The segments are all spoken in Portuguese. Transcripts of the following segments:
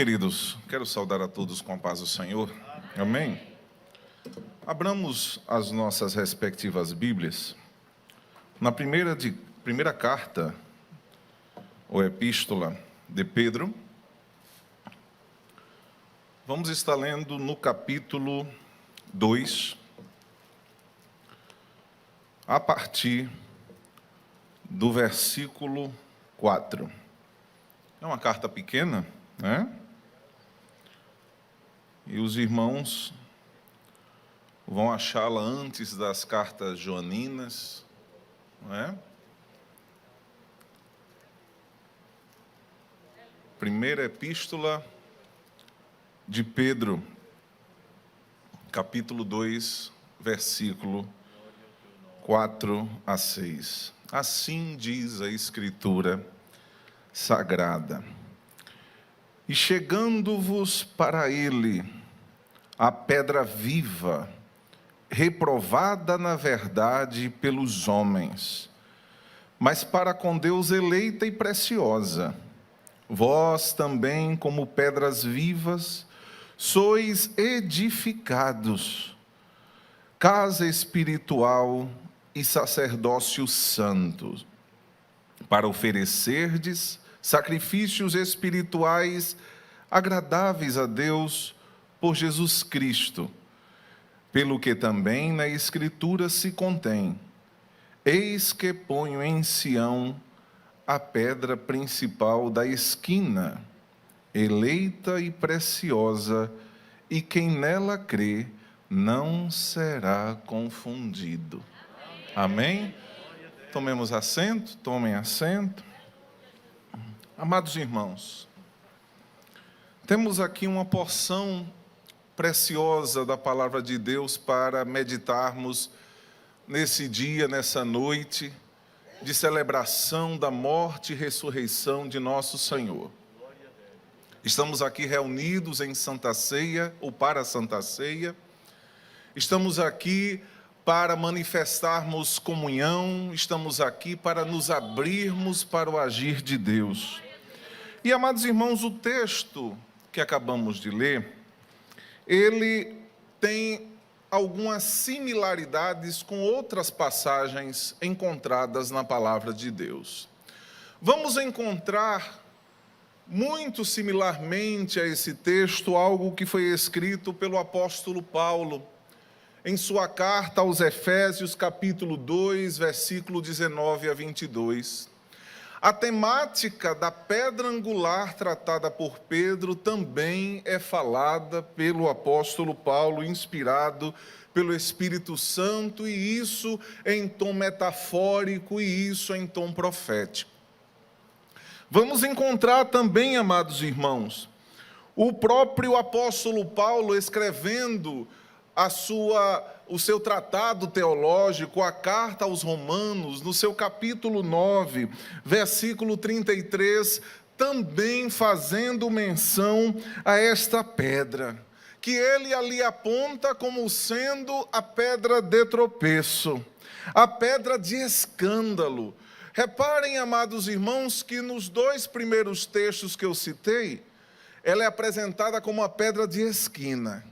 Queridos, quero saudar a todos com a paz do Senhor. Amém? Abramos as nossas respectivas Bíblias. Na primeira carta, ou epístola de Pedro, vamos estar lendo no capítulo 2, a partir do versículo 4. É uma carta pequena, né? E os irmãos vão achá-la antes das cartas joaninas, não é? Primeira epístola de Pedro, capítulo 2, versículo 4 a 6. Assim diz a Escritura Sagrada: E chegando-vos para ele a pedra viva, reprovada na verdade pelos homens, mas para com Deus eleita e preciosa, vós também, como pedras vivas, sois edificados, casa espiritual e sacerdócio santo, para oferecerdes sacrifícios espirituais agradáveis a Deus por Jesus Cristo, pelo que também na Escritura se contém: eis que ponho em Sião a pedra principal da esquina, eleita e preciosa, e quem nela crê não será confundido. Amém? Tomemos assento, tomem assento. Amados irmãos, temos aqui uma porção preciosa da palavra de Deus para meditarmos nesse dia, nessa noite de celebração da morte e ressurreição de nosso Senhor. Estamos aqui reunidos em Santa Ceia, ou para a Santa Ceia. Estamos aqui para manifestarmos comunhão, estamos aqui para nos abrirmos para o agir de Deus. E, amados irmãos, o texto que acabamos de ler, ele tem algumas similaridades com outras passagens encontradas na palavra de Deus. Vamos encontrar, muito similarmente a esse texto, algo que foi escrito pelo apóstolo Paulo, em sua carta aos Efésios, capítulo 2, versículo 19 a 22. A temática da pedra angular tratada por Pedro também é falada pelo apóstolo Paulo, inspirado pelo Espírito Santo, e isso em tom metafórico e isso em tom profético. Vamos encontrar também, amados irmãos, o próprio apóstolo Paulo escrevendo o seu tratado teológico, a carta aos Romanos, no seu capítulo 9, versículo 33, também fazendo menção a esta pedra, que ele ali aponta como sendo a pedra de tropeço, a pedra de escândalo. Reparem, amados irmãos, que nos dois primeiros textos que eu citei, ela é apresentada como a pedra de esquina,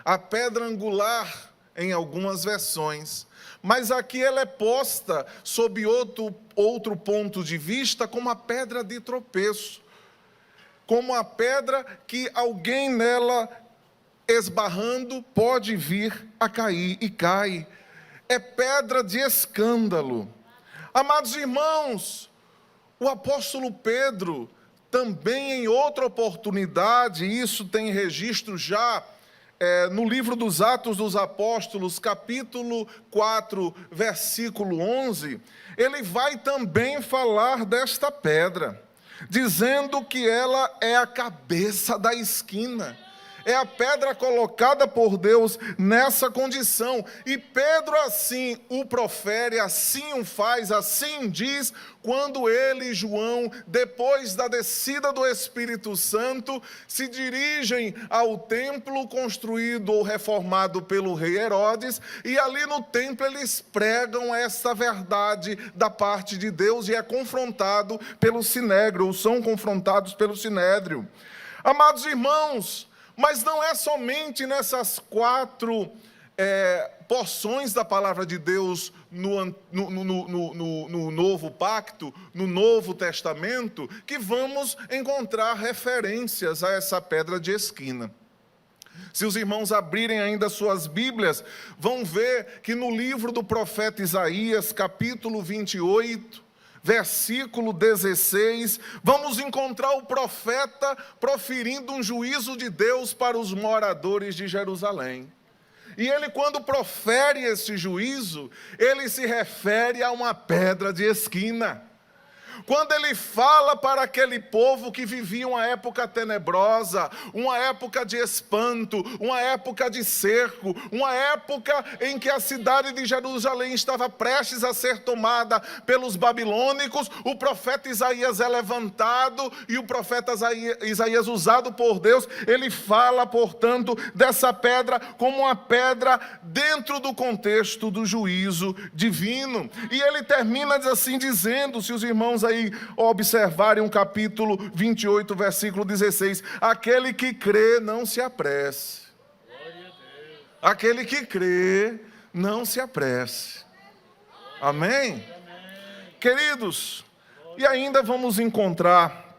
a pedra angular em algumas versões, mas aqui ela é posta sob outro ponto de vista como a pedra de tropeço, como a pedra que alguém nela esbarrando pode vir a cair e cai. É pedra de escândalo. Amados irmãos, o apóstolo Pedro também em outra oportunidade, isso tem registro já no livro dos Atos dos Apóstolos, capítulo 4, versículo 11, ele vai também falar desta pedra, dizendo que ela é a cabeça da esquina. É a pedra colocada por Deus nessa condição. E Pedro assim o profere, assim o faz, assim diz, quando ele e João, depois da descida do Espírito Santo, se dirigem ao templo construído ou reformado pelo rei Herodes, e ali no templo eles pregam essa verdade da parte de Deus e é confrontado pelo Sinédrio, ou são confrontados pelo Sinédrio. Amados irmãos, mas não é somente nessas 4 porções da palavra de Deus no Novo Pacto, no Novo Testamento, que vamos encontrar referências a essa pedra de esquina. Se os irmãos abrirem ainda suas Bíblias, vão ver que no livro do profeta Isaías, capítulo 28, versículo 16, vamos encontrar o profeta proferindo um juízo de Deus para os moradores de Jerusalém. E ele, quando profere esse juízo, ele se refere a uma pedra de esquina. Quando ele fala para aquele povo que vivia uma época tenebrosa, uma época de espanto, uma época de cerco, uma época em que a cidade de Jerusalém estava prestes a ser tomada pelos babilônicos, o profeta Isaías é levantado e o profeta Isaías, usado por Deus, ele fala, portanto, dessa pedra como uma pedra dentro do contexto do juízo divino. E ele termina assim dizendo, se os irmãos aí observarem o capítulo 28, versículo 16, aquele que crê não se apresse. Aquele que crê não se apresse. Amém? Queridos, e ainda vamos encontrar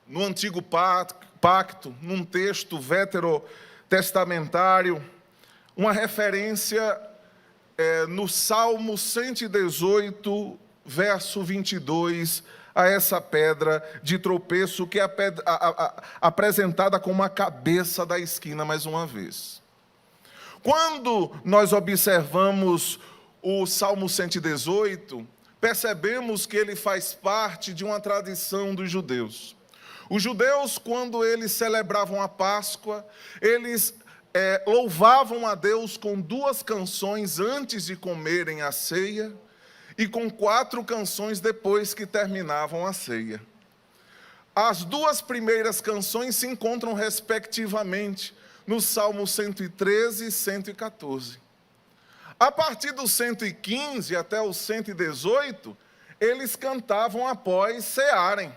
no Antigo Pacto, num texto veterotestamentário, uma referência no Salmo 118, verso 22, a essa pedra de tropeço que é apresentada como a cabeça da esquina mais uma vez. Quando nós observamos o Salmo 118, percebemos que ele faz parte de uma tradição dos judeus. Os judeus, quando eles celebravam a Páscoa, eles louvavam a Deus com 2 canções antes de comerem a ceia, e com 4 canções depois que terminavam a ceia. As 2 primeiras canções se encontram respectivamente no Salmo 113 e 114. A partir do 115 até o 118, eles cantavam após cearem.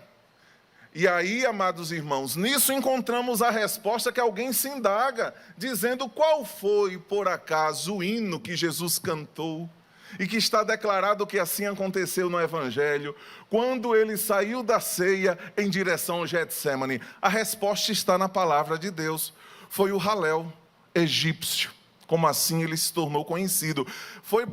E aí, amados irmãos, nisso encontramos a resposta que alguém se indaga, dizendo qual foi, por acaso, o hino que Jesus cantou, e que está declarado que assim aconteceu no Evangelho, quando ele saiu da ceia em direção ao Getsêmani. A resposta está na palavra de Deus. Foi o Halel egípcio, como assim ele se tornou conhecido. Foram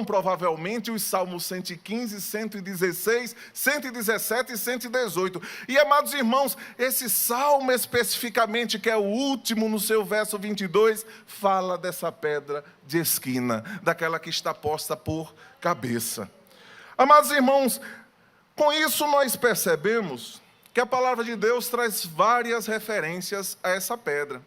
provavelmente os Salmos 115, 116, 117 e 118. E, amados irmãos, esse salmo especificamente, que é o último no seu verso 22, fala dessa pedra de esquina, daquela que está posta por cabeça. Amados irmãos, com isso nós percebemos que a palavra de Deus traz várias referências a essa pedra.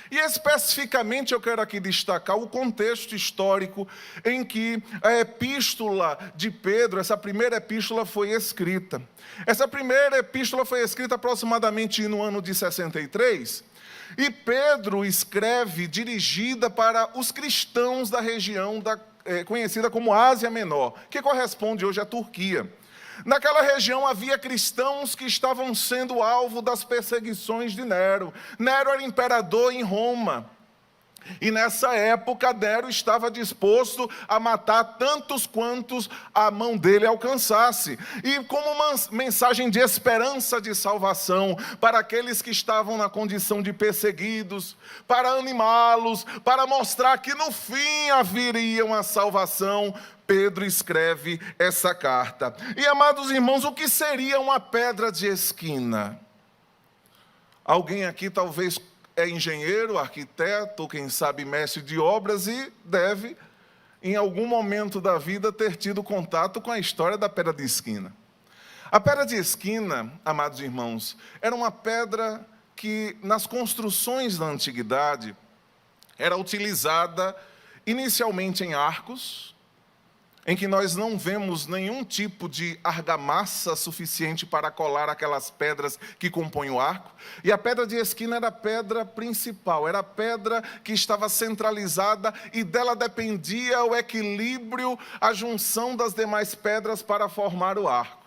E especificamente eu quero aqui destacar o contexto histórico em que a epístola de Pedro, essa primeira epístola foi escrita. Essa primeira epístola foi escrita aproximadamente no ano de 63, e Pedro escreve dirigida para os cristãos da região conhecida como Ásia Menor, que corresponde hoje à Turquia. Naquela região havia cristãos que estavam sendo alvo das perseguições de Nero. Nero era imperador em Roma. E nessa época Nero estava disposto a matar tantos quantos a mão dele alcançasse. E como uma mensagem de esperança de salvação para aqueles que estavam na condição de perseguidos, para animá-los, para mostrar que no fim haveria uma salvação, Pedro escreve essa carta. E, amados irmãos, o que seria uma pedra de esquina? Alguém aqui talvez é engenheiro, arquiteto, ou quem sabe mestre de obras, e deve, em algum momento da vida, ter tido contato com a história da pedra de esquina. A pedra de esquina, amados irmãos, era uma pedra que, nas construções da antiguidade, era utilizada inicialmente em arcos, em que nós não vemos nenhum tipo de argamassa suficiente para colar aquelas pedras que compõem o arco. E a pedra de esquina era a pedra principal, era a pedra que estava centralizada e dela dependia o equilíbrio, a junção das demais pedras para formar o arco.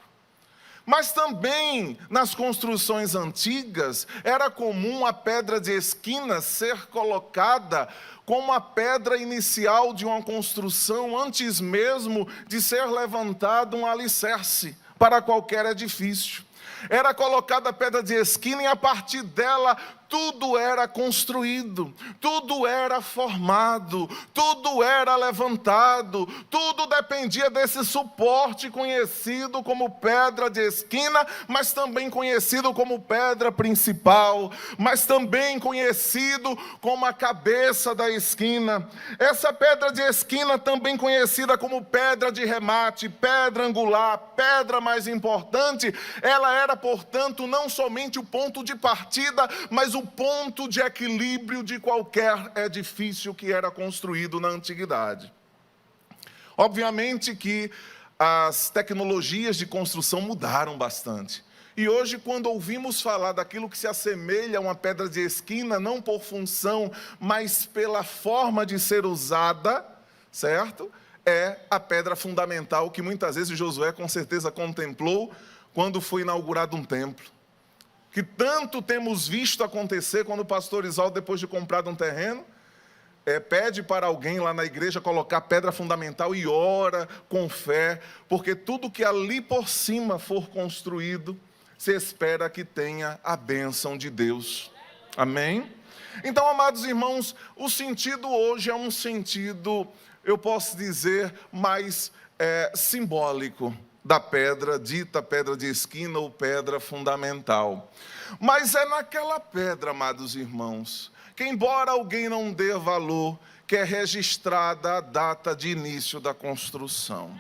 Mas também, nas construções antigas, era comum a pedra de esquina ser colocada como a pedra inicial de uma construção, antes mesmo de ser levantado um alicerce para qualquer edifício. Era colocada a pedra de esquina e a partir dela tudo era construído, tudo era formado, tudo era levantado, tudo dependia desse suporte conhecido como pedra de esquina, mas também conhecido como pedra principal, mas também conhecido como a cabeça da esquina. Essa pedra de esquina, também conhecida como pedra de remate, pedra angular, pedra mais importante, ela era, portanto, não somente o ponto de partida, mas o ponto de equilíbrio de qualquer edifício que era construído na antiguidade. Obviamente que as tecnologias de construção mudaram bastante. E hoje, quando ouvimos falar daquilo que se assemelha a uma pedra de esquina, não por função, mas pela forma de ser usada, certo? É a pedra fundamental que muitas vezes Josué com certeza contemplou quando foi inaugurado um templo. Que tanto temos visto acontecer quando o pastor Isaldo, depois de comprar um terreno, pede para alguém lá na igreja colocar pedra fundamental e ora com fé, porque tudo que ali por cima for construído, se espera que tenha a bênção de Deus. Amém? Então, amados irmãos, o sentido hoje é um sentido, eu posso dizer, mais simbólico da pedra, dita pedra de esquina ou pedra fundamental. Mas é naquela pedra, amados irmãos, que embora alguém não dê valor, que é registrada a data de início da construção.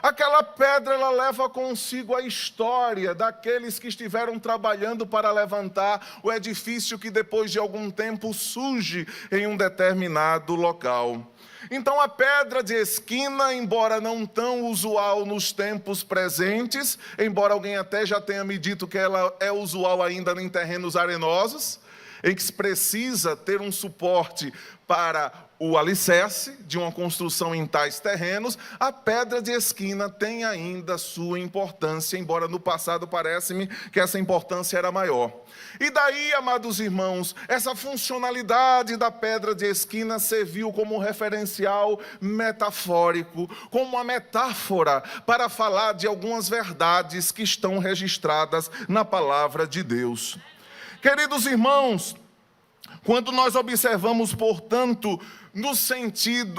Aquela pedra, ela leva consigo a história daqueles que estiveram trabalhando para levantar o edifício que depois de algum tempo surge em um determinado local. Então a pedra de esquina, embora não tão usual nos tempos presentes, embora alguém até já tenha me dito que ela é usual ainda em terrenos arenosos, em que se precisa ter um suporte para o alicerce de uma construção em tais terrenos, a pedra de esquina tem ainda sua importância, embora no passado parece-me que essa importância era maior. E daí, amados irmãos, essa funcionalidade da pedra de esquina serviu como um referencial metafórico, como uma metáfora para falar de algumas verdades que estão registradas na palavra de Deus. Queridos irmãos, quando nós observamos, portanto,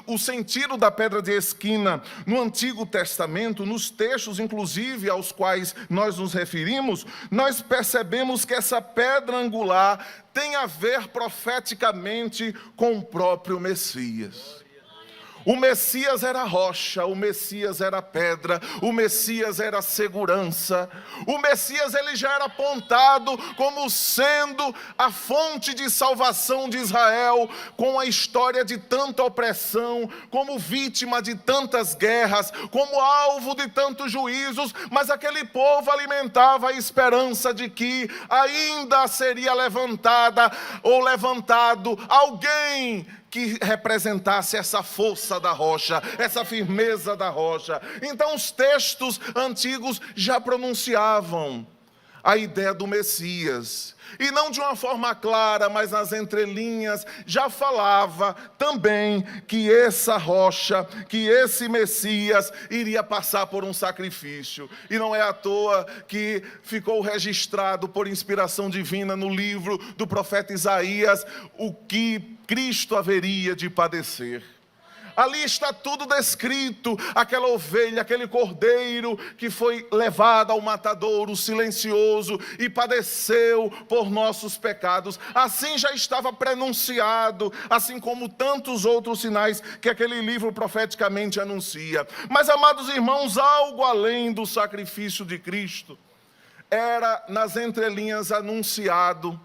o sentido da pedra de esquina no Antigo Testamento, nos textos, inclusive, aos quais nós nos referimos, nós percebemos que essa pedra angular tem a ver profeticamente com o próprio Messias. O Messias era rocha, o Messias era pedra, o Messias era segurança. O Messias, ele já era apontado como sendo a fonte de salvação de Israel, com a história de tanta opressão, como vítima de tantas guerras, como alvo de tantos juízos, mas aquele povo alimentava a esperança de que ainda seria levantada ou levantado alguém que representasse essa força da rocha, essa firmeza da rocha. Então os textos antigos já pronunciavam a ideia do Messias. E não de uma forma clara, mas nas entrelinhas, já falava também que essa rocha, que esse Messias iria passar por um sacrifício. E não é à toa que ficou registrado por inspiração divina no livro do profeta Isaías o que Cristo haveria de padecer. Ali está tudo descrito, aquela ovelha, aquele cordeiro que foi levado ao matadouro silencioso e padeceu por nossos pecados. Assim já estava prenunciado, assim como tantos outros sinais que aquele livro profeticamente anuncia. Mas, amados irmãos, algo além do sacrifício de Cristo era nas entrelinhas anunciado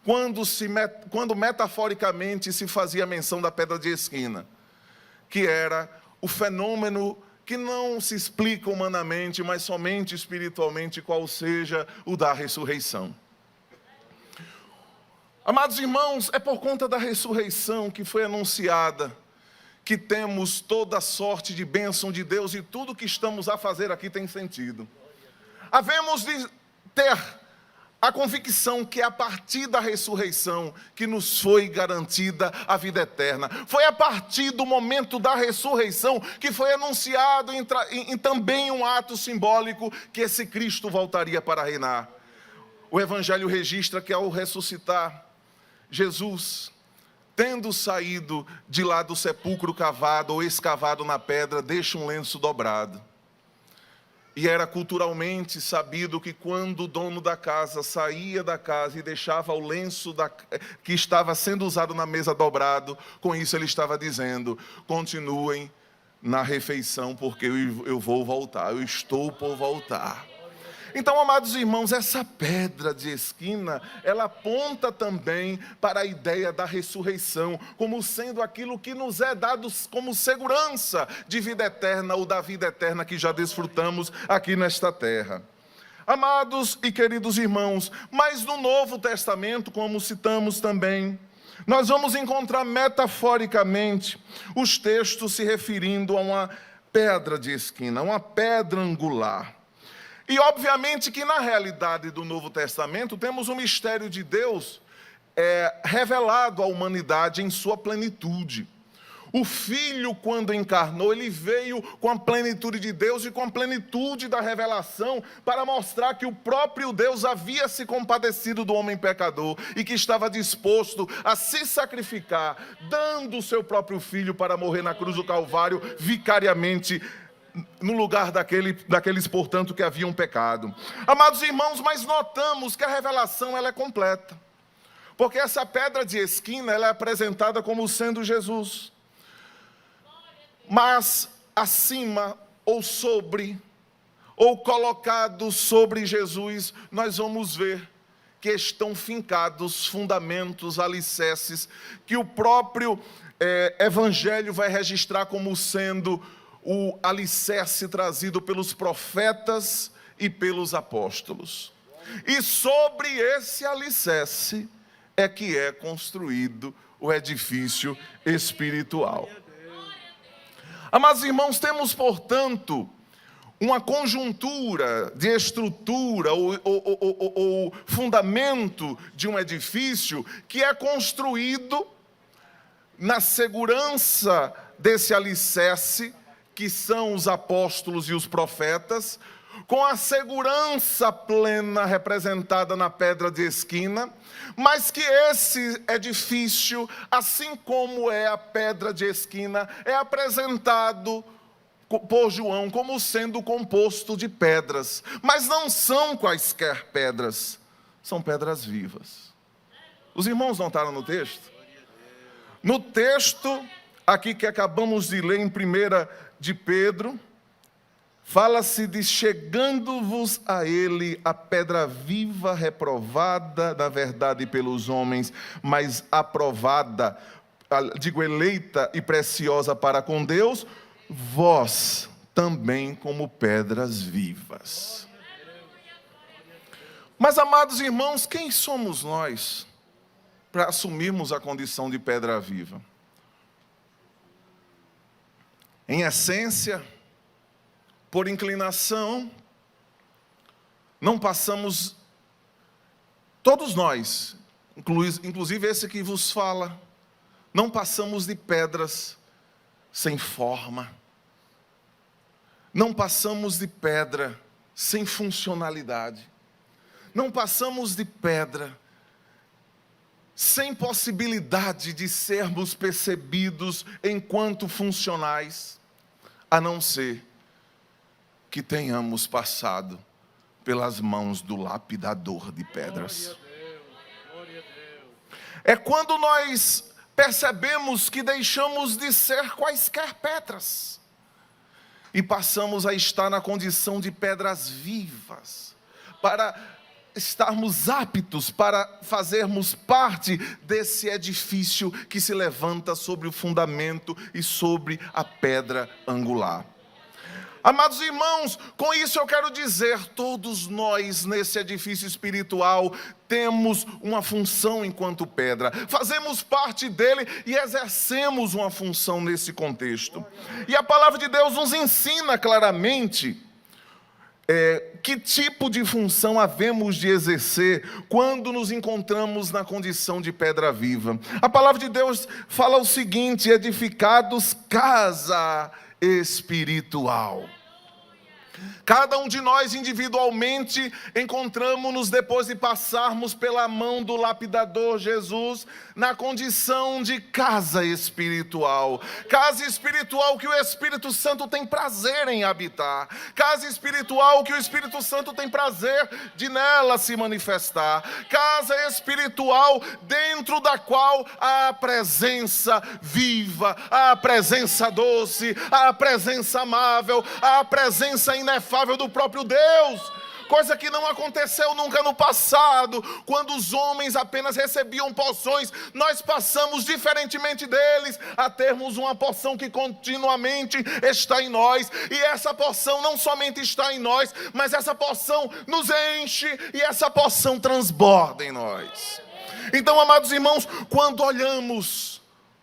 quando metaforicamente se fazia menção da pedra de esquina, que era o fenômeno que não se explica humanamente, mas somente espiritualmente, qual seja o da ressurreição. Amados irmãos, é por conta da ressurreição que foi anunciada, que temos toda sorte de bênção de Deus e tudo que estamos a fazer aqui tem sentido. havemos de ter a convicção que é a partir da ressurreição que nos foi garantida a vida eterna. Foi a partir do momento da ressurreição que foi anunciado em também um ato simbólico que esse Cristo voltaria para reinar. O Evangelho registra que ao ressuscitar, Jesus, tendo saído de lá do sepulcro cavado ou escavado na pedra, deixa um lenço dobrado. E era culturalmente sabido que quando o dono da casa saía da casa e deixava o lenço que estava sendo usado na mesa dobrado, com isso ele estava dizendo: continuem na refeição, porque eu vou voltar, eu estou por voltar. Então, amados irmãos, essa pedra de esquina, ela aponta também para a ideia da ressurreição, como sendo aquilo que nos é dado como segurança de vida eterna, ou da vida eterna que já desfrutamos aqui nesta terra. Amados e queridos irmãos, mas no Novo Testamento, como citamos também, nós vamos encontrar metaforicamente os textos se referindo a uma pedra de esquina, uma pedra angular. E obviamente que na realidade do Novo Testamento temos o mistério de Deus revelado à humanidade em sua plenitude. O Filho, quando encarnou, ele veio com a plenitude de Deus e com a plenitude da revelação para mostrar que o próprio Deus havia se compadecido do homem pecador e que estava disposto a se sacrificar, dando o seu próprio Filho para morrer na cruz do Calvário vicariamente no lugar daqueles, portanto, que haviam pecado. Amados irmãos, mas notamos que a revelação ela é completa. Porque essa pedra de esquina ela é apresentada como sendo Jesus. Mas acima ou sobre, ou colocado sobre Jesus, nós vamos ver que estão fincados fundamentos, alicerces, que o próprio Evangelho vai registrar como sendo o alicerce trazido pelos profetas e pelos apóstolos. E sobre esse alicerce é que é construído o edifício espiritual. Amados irmãos, temos, portanto, uma conjuntura de estrutura ou fundamento de um edifício que é construído na segurança desse alicerce, que são os apóstolos e os profetas, com a segurança plena representada na pedra de esquina, mas que esse edifício, assim como é a pedra de esquina, é apresentado por João como sendo composto de pedras, mas não são quaisquer pedras, são pedras vivas. Os irmãos notaram no texto? No texto aqui que acabamos de ler em 1 de Pedro, fala-se de chegando-vos a ele a pedra viva, reprovada, na verdade, pelos homens, mas aprovada, eleita e preciosa para com Deus, vós também como pedras vivas. Mas, amados irmãos, quem somos nós para assumirmos a condição de pedra viva? Em essência, por inclinação, não passamos, todos nós, inclusive esse que vos fala, não passamos de pedras sem forma, não passamos de pedra sem funcionalidade, não passamos de pedra sem possibilidade de sermos percebidos enquanto funcionais, a não ser que tenhamos passado pelas mãos do lapidador de pedras. É quando nós percebemos que deixamos de ser quaisquer pedras e passamos a estar na condição de pedras vivas, para estarmos aptos para fazermos parte desse edifício que se levanta sobre o fundamento e sobre a pedra angular. Amados irmãos, com isso eu quero dizer, todos nós nesse edifício espiritual temos uma função enquanto pedra, fazemos parte dele e exercemos uma função nesse contexto. E a palavra de Deus nos ensina claramente que tipo de função havemos de exercer quando nos encontramos na condição de pedra viva? A palavra de Deus fala o seguinte: edificados casa espiritual. Cada um de nós individualmente encontramos-nos, depois de passarmos pela mão do lapidador Jesus, na condição de casa espiritual. Casa espiritual que o Espírito Santo tem prazer em habitar. Casa espiritual que o Espírito Santo tem prazer de nela se manifestar. Casa espiritual dentro da qual há a presença viva, há a presença doce, há a presença amável, há a presença inefável do próprio Deus, coisa que não aconteceu nunca no passado. Quando os homens apenas recebiam porções, nós passamos, diferentemente deles, a termos uma porção que continuamente está em nós, e essa porção não somente está em nós, mas essa porção nos enche, e essa porção transborda em nós. Então, amados irmãos, quando olhamos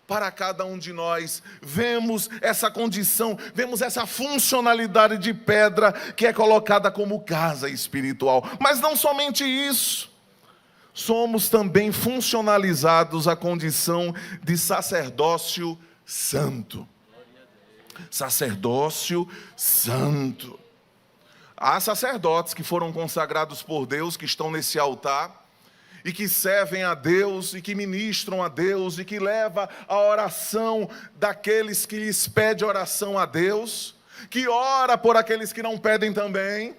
para cada um de nós, vemos essa condição, vemos essa funcionalidade de pedra que é colocada como casa espiritual. Mas não somente isso, somos também funcionalizados à condição de sacerdócio santo. Sacerdócio santo. Há sacerdotes que foram consagrados por Deus, que estão nesse altar, e que servem a Deus, e que ministram a Deus, e que levam a oração daqueles que lhes pedem oração a Deus, que ora por aqueles que não pedem também.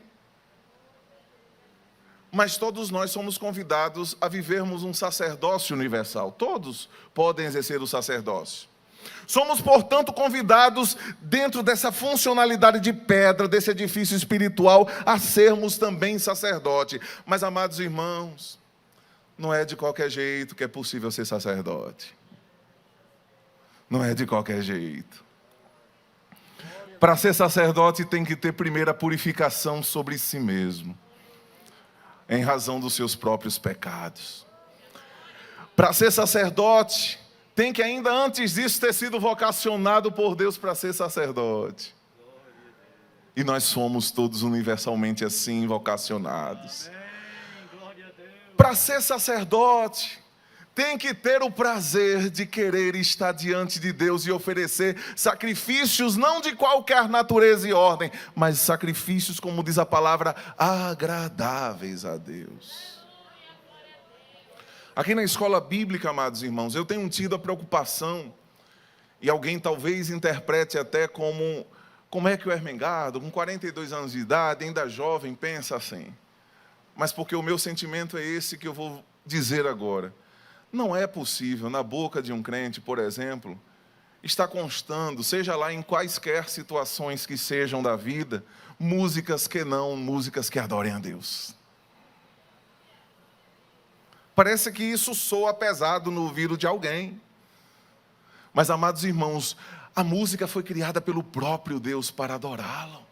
Mas todos nós somos convidados a vivermos um sacerdócio universal. Todos podem exercer o sacerdócio. Somos, portanto, convidados, dentro dessa funcionalidade de pedra, desse edifício espiritual, a sermos também sacerdote. Mas, amados irmãos, não é de qualquer jeito que é possível ser sacerdote. Não é de qualquer jeito. Para ser sacerdote tem que ter primeiro a purificação sobre si mesmo, em razão dos seus próprios pecados. Para ser sacerdote, tem que ainda antes disso ter sido vocacionado por Deus para ser sacerdote. E nós somos todos universalmente assim vocacionados. Para ser sacerdote, tem que ter o prazer de querer estar diante de Deus e oferecer sacrifícios, não de qualquer natureza e ordem, mas sacrifícios, como diz a palavra, agradáveis a Deus. Aqui na escola bíblica, amados irmãos, eu tenho tido a preocupação, e alguém talvez interprete até como é que o Ermengardo, com 42 anos de idade, ainda jovem, pensa assim. Mas porque o meu sentimento é esse que eu vou dizer agora. Não é possível, na boca de um crente, por exemplo, estar constando, seja lá em quaisquer situações que sejam da vida, músicas que adorem a Deus. Parece que isso soa pesado no ouvido de alguém. Mas, amados irmãos, a música foi criada pelo próprio Deus para adorá-lo.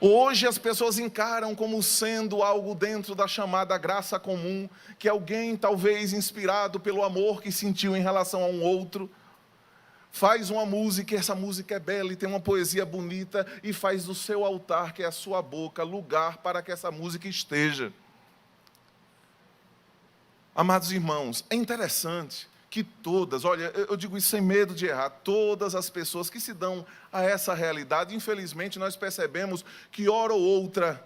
Hoje as pessoas encaram como sendo algo dentro da chamada graça comum, que alguém talvez inspirado pelo amor que sentiu em relação a um outro, faz uma música, e essa música é bela e tem uma poesia bonita, e faz do seu altar, que é a sua boca, lugar para que essa música esteja. Amados irmãos, é interessante que todas, olha, eu digo isso sem medo de errar, todas as pessoas que se dão a essa realidade, infelizmente nós percebemos que hora ou outra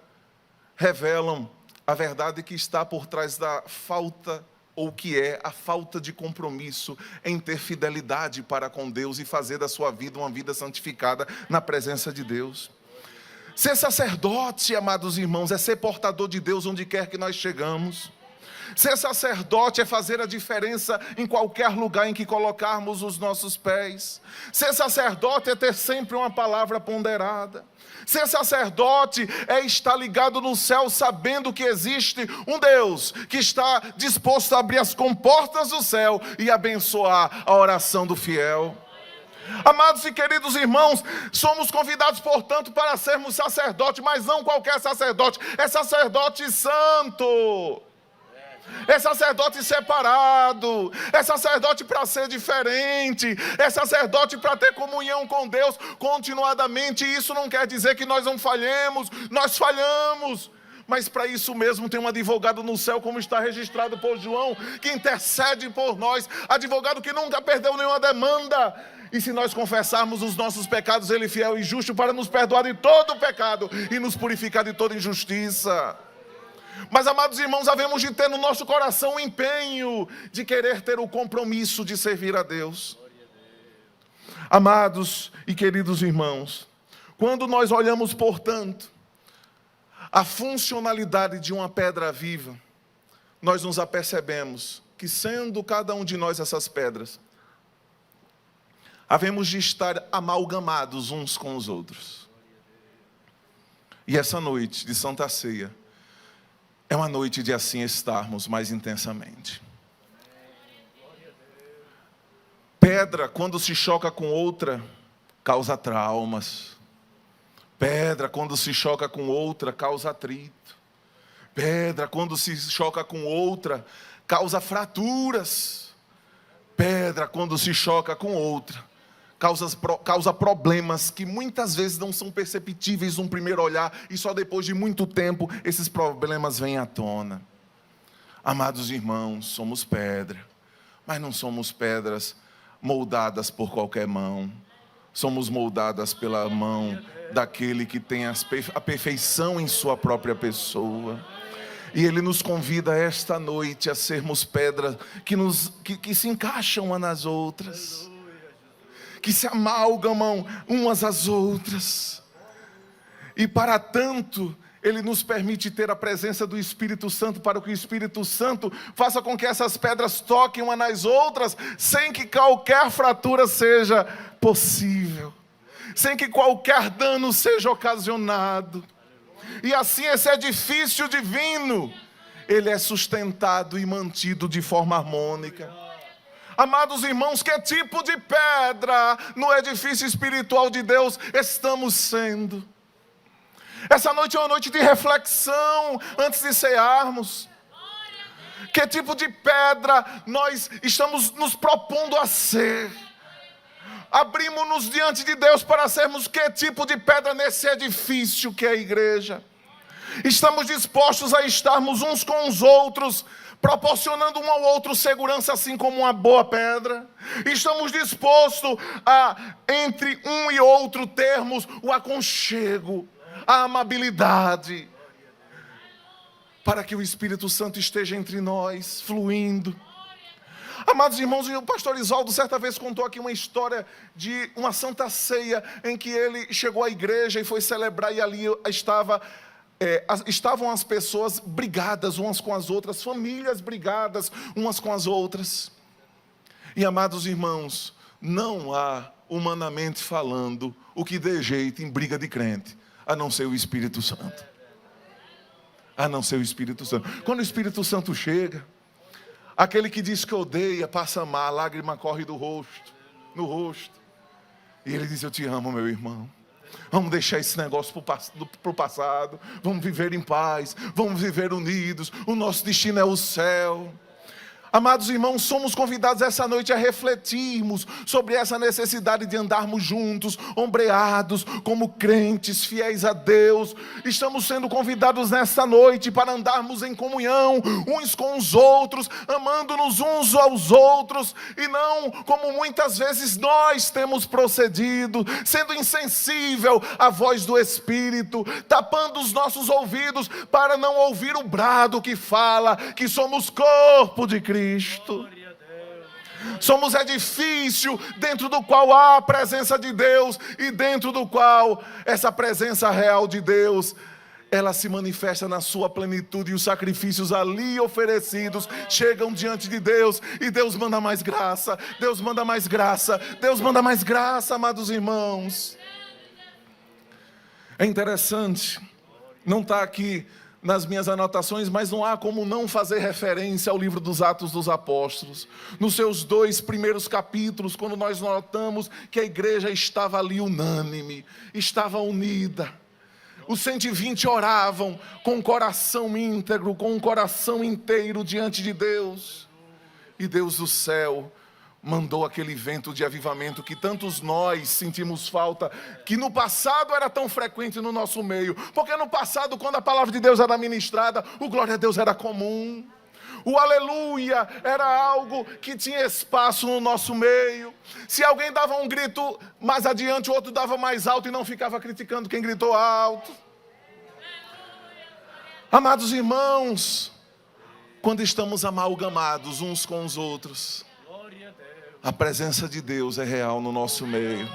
revelam a verdade que está por trás da falta, ou que é a falta de compromisso em ter fidelidade para com Deus e fazer da sua vida uma vida santificada na presença de Deus. Ser sacerdote, amados irmãos, é ser portador de Deus onde quer que nós chegamos. Ser sacerdote é fazer a diferença em qualquer lugar em que colocarmos os nossos pés. Ser sacerdote é ter sempre uma palavra ponderada. Ser sacerdote é estar ligado no céu, sabendo que existe um Deus que está disposto a abrir as comportas do céu e abençoar a oração do fiel. Amados e queridos irmãos, somos convidados, portanto, para sermos sacerdote, mas não qualquer sacerdote, é sacerdote santo. É sacerdote separado, é sacerdote para ser diferente, é sacerdote para ter comunhão com Deus continuadamente. Isso não quer dizer que nós não falhemos, nós falhamos. Mas para isso mesmo tem um advogado no céu, como está registrado por João, que intercede por nós, advogado que nunca perdeu nenhuma demanda. E se nós confessarmos os nossos pecados, Ele é fiel e justo para nos perdoar de todo pecado e nos purificar de toda injustiça. Mas, amados irmãos, havemos de ter no nosso coração o empenho de querer ter o compromisso de servir a Deus. Amados e queridos irmãos, quando nós olhamos, portanto, a funcionalidade de uma pedra viva, nós nos apercebemos que, sendo cada um de nós essas pedras, havemos de estar amalgamados uns com os outros. E essa noite de Santa Ceia é uma noite de assim estarmos mais intensamente. Pedra, quando se choca com outra, causa traumas. Pedra, quando se choca com outra, causa atrito. Pedra, quando se choca com outra, causa fraturas. Pedra, quando se choca com outra, causa problemas que muitas vezes não são perceptíveis num primeiro olhar, e só depois de muito tempo esses problemas vêm à tona. Amados irmãos, somos pedra, mas não somos pedras moldadas por qualquer mão. Somos moldadas pela mão daquele que tem a perfeição em sua própria pessoa. E Ele nos convida esta noite a sermos pedras que se encaixam umas nas outras, que se amalgamam umas às outras. E para tanto, Ele nos permite ter a presença do Espírito Santo, para que o Espírito Santo faça com que essas pedras toquem umas nas outras, sem que qualquer fratura seja possível, sem que qualquer dano seja ocasionado. E assim esse edifício divino, ele é sustentado e mantido de forma harmônica. Amados irmãos, que tipo de pedra no edifício espiritual de Deus estamos sendo? Essa noite é uma noite de reflexão antes de cearmos. Que tipo de pedra nós estamos nos propondo a ser? Abrimos-nos diante de Deus para sermos que tipo de pedra nesse edifício que é a igreja? Estamos dispostos a estarmos uns com os outros, proporcionando um ao outro segurança, assim como uma boa pedra? Estamos dispostos a, entre um e outro, termos o aconchego, a amabilidade, para que o Espírito Santo esteja entre nós, fluindo? Amados irmãos, o pastor Isoldo certa vez contou aqui uma história de uma santa ceia, em que ele chegou à igreja e foi celebrar, e ali estavam as pessoas brigadas umas com as outras, famílias brigadas umas com as outras. E, amados irmãos, não há, humanamente falando, o que dê jeito em briga de crente, a não ser o Espírito Santo. A não ser o Espírito Santo. Quando o Espírito Santo chega, aquele que diz que odeia passa a amar, a lágrima corre no rosto. E ele diz: eu te amo, meu irmão. Vamos deixar esse negócio para o passado. Vamos viver em paz. Vamos viver unidos. O nosso destino é o céu. Amados irmãos, somos convidados essa noite a refletirmos sobre essa necessidade de andarmos juntos, ombreados, como crentes fiéis a Deus. Estamos sendo convidados nessa noite para andarmos em comunhão uns com os outros, amando-nos uns aos outros, e não como muitas vezes nós temos procedido, sendo insensível à voz do Espírito, tapando os nossos ouvidos para não ouvir o brado que fala que somos corpo de Cristo. Somos edifício dentro do qual há a presença de Deus, e dentro do qual essa presença real de Deus, ela se manifesta na sua plenitude, e os sacrifícios ali oferecidos chegam diante de Deus, e Deus manda mais graça, Deus manda mais graça, Deus manda mais graça, amados irmãos. É interessante, não está aqui nas minhas anotações, mas não há como não fazer referência ao livro dos Atos dos Apóstolos. Nos seus 2 primeiros capítulos, quando nós notamos que a igreja estava ali unânime, estava unida. Os 120 oravam com um coração íntegro, com um coração inteiro diante de Deus. E Deus do céu mandou aquele vento de avivamento que tantos nós sentimos falta, que no passado era tão frequente no nosso meio. Porque no passado, quando a palavra de Deus era ministrada, o glória a Deus era comum. O aleluia era algo que tinha espaço no nosso meio. Se alguém dava um grito mais adiante, o outro dava mais alto e não ficava criticando quem gritou alto. Amados irmãos, quando estamos amalgamados uns com os outros, a presença de Deus é real no nosso meio.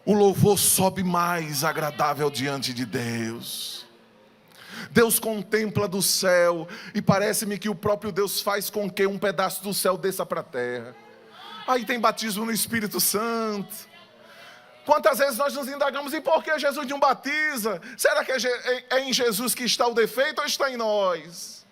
O louvor sobe mais agradável diante de Deus. Deus contempla do céu e parece-me que o próprio Deus faz com que um pedaço do céu desça para a terra. Aí tem batismo no Espírito Santo. Quantas vezes nós nos indagamos, e por que Jesus não batiza? Será que é em Jesus que está o defeito ou está em nós?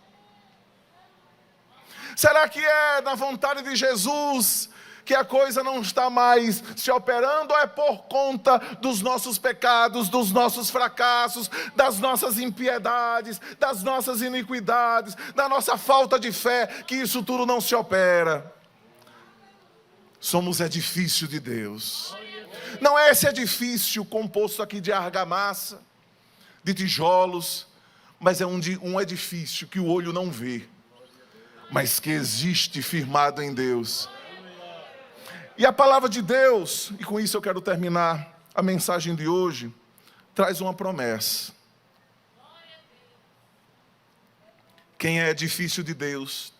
Será que é na vontade de Jesus que a coisa não está mais se operando, ou é por conta dos nossos pecados, dos nossos fracassos, das nossas impiedades, das nossas iniquidades, da nossa falta de fé, que isso tudo não se opera? Somos edifício de Deus. Não é esse edifício composto aqui de argamassa, de tijolos, mas é um edifício que o olho não vê, mas que existe firmado em Deus. E a palavra de Deus, e com isso eu quero terminar a mensagem de hoje, traz uma promessa. Quem é edifício de Deus,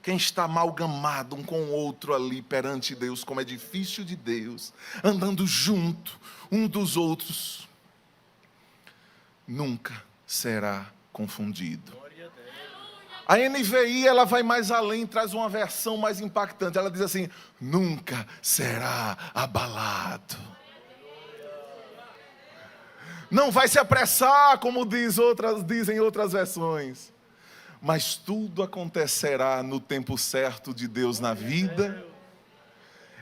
quem está amalgamado um com o outro ali perante Deus, como edifício de Deus, andando junto um dos outros, nunca será confundido. A NVI, ela vai mais além, traz uma versão mais impactante. Ela diz assim: nunca será abalado. Não vai se apressar, como dizem outras versões. Mas tudo acontecerá no tempo certo de Deus na vida.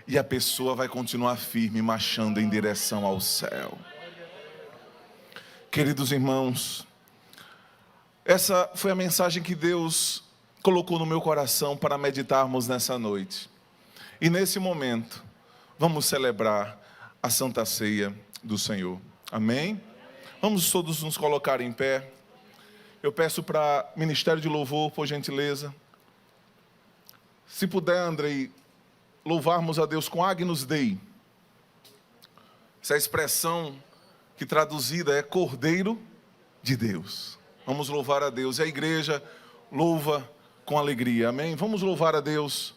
E a pessoa vai continuar firme, marchando em direção ao céu. Queridos irmãos, essa foi a mensagem que Deus colocou no meu coração para meditarmos nessa noite. E nesse momento, vamos celebrar a Santa Ceia do Senhor. Amém? Vamos todos nos colocar em pé. Eu peço para o Ministério de Louvor, por gentileza. Se puder, Andrei, louvarmos a Deus com Agnus Dei. Essa expressão que traduzida é Cordeiro de Deus. Vamos louvar a Deus. E a igreja louva com alegria. Amém? Vamos louvar a Deus